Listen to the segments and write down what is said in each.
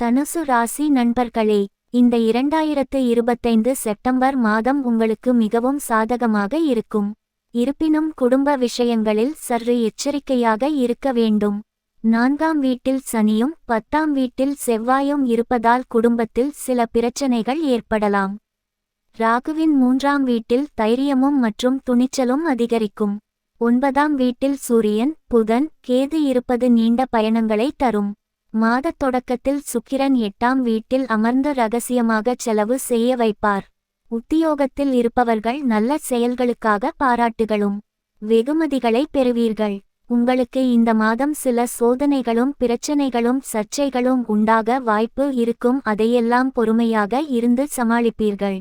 தனுசு ராசி நண்பர்களே, இந்த 2025 செப்டம்பர் மாதம் உங்களுக்கு மிகவும் சாதகமாக இருக்கும். இருப்பினும் குடும்ப விஷயங்களில் சற்று எச்சரிக்கையாக இருக்க வேண்டும். 4ஆம் வீட்டில் சனியும் 10ஆம் வீட்டில் செவ்வாயும் இருப்பதால் குடும்பத்தில் சில பிரச்சனைகள் ஏற்படலாம். ராகுவின் 3ஆம் வீட்டில் தைரியமும் மற்றும் துணிச்சலும் அதிகரிக்கும். 9ஆம் வீட்டில் சூரியன், புதன், கேது இருப்பது நீண்ட பயணங்களை தரும். மாதத் தொடக்கத்தில் சுக்கிரன் 8ஆம் வீட்டில் அமர்ந்து ரகசியமாக செலவு செய்ய வைப்பார். உத்தியோகத்தில் இருப்பவர்கள் நல்ல செயல்களுக்காக பாராட்டுகளும் வெகுமதிகளை பெறுவீர்கள். உங்களுக்கு இந்த மாதம் சில சோதனைகளும் பிரச்சனைகளும் சர்ச்சைகளும் உண்டாக வாய்ப்பு இருக்கும். அதையெல்லாம் பொறுமையாக இருந்து சமாளிப்பீர்கள்.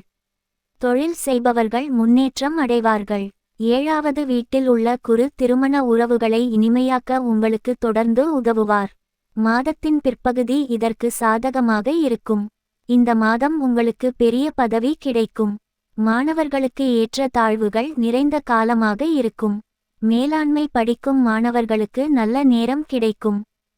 தொழில் செய்பவர்கள் முன்னேற்றம் அடைவார்கள். 7வது வீட்டில் உள்ள குரு திருமண உறவுகளை இனிமையாக்க உங்களுக்கு தொடர்ந்து உதவுவார். மாதத்தின் பிற்பகுதி இதற்கு சாதகமாக இருக்கும். இந்த மாதம் உங்களுக்கு பெரிய பதவி கிடைக்கும். மாணவர்களுக்கு ஏற்ற தாழ்வுகள் நிறைந்த காலமாக இருக்கும். மேலாண்மை படிக்கும் மாணவர்களுக்கு நல்ல நேரம் கிடைக்கும்.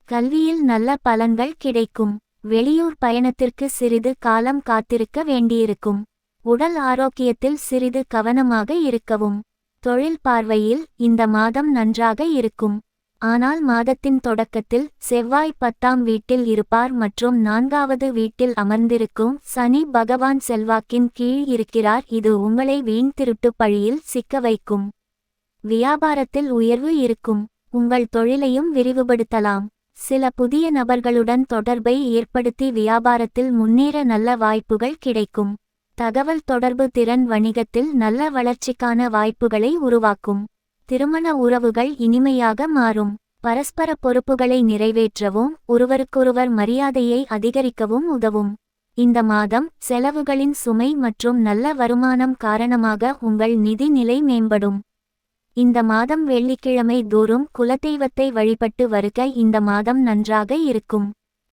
கல்வியில் நல்ல பலன்கள் கிடைக்கும். வெளியூர் பயணத்திற்கு சிறிது காலம் காத்திருக்க வேண்டியிருக்கும். உடல் ஆரோக்கியத்தில் சிறிது கவனமாக இருக்கவும். தொழில் பார்வையில் இந்த மாதம் நன்றாக இருக்கும். ஆனால் மாதத்தின் தொடக்கத்தில் செவ்வாய் 10ஆம் வீட்டில் இருப்பார் மற்றும் 4வது வீட்டில் அமர்ந்திருக்கும் சனி பகவான் செல்வாக்கின் கீழ் இருக்கிறார். இது உங்களை வீண் திருட்டு பழியில் சிக்க வைக்கும். வியாபாரத்தில் உயர்வு இருக்கும். உங்கள் தொழிலையும் விரிவுபடுத்தலாம். சில புதிய நபர்களுடன் தொடர்பை ஏற்படுத்தி வியாபாரத்தில் முன்னேற நல்ல வாய்ப்புகள் கிடைக்கும். தகவல் தொடர்பு திறன் வணிகத்தில் நல்ல வளர்ச்சிக்கான வாய்ப்புகளை உருவாக்கும். திருமண உறவுகள் இனிமையாக மாறும். பரஸ்பர பொறுப்புகளை நிறைவேற்றவும் ஒருவருக்கொருவர் மரியாதையை அதிகரிக்கவும் உதவும். இந்த மாதம் செலவுகளின் சுமை மற்றும் நல்ல வருமானம் காரணமாக உங்கள் நிதி நிலை மேம்படும். இந்த மாதம் வெள்ளிக்கிழமை தோறும் குலதெய்வத்தை வழிபட்டு வருக. இந்த மாதம் நன்றாக இருக்கும்.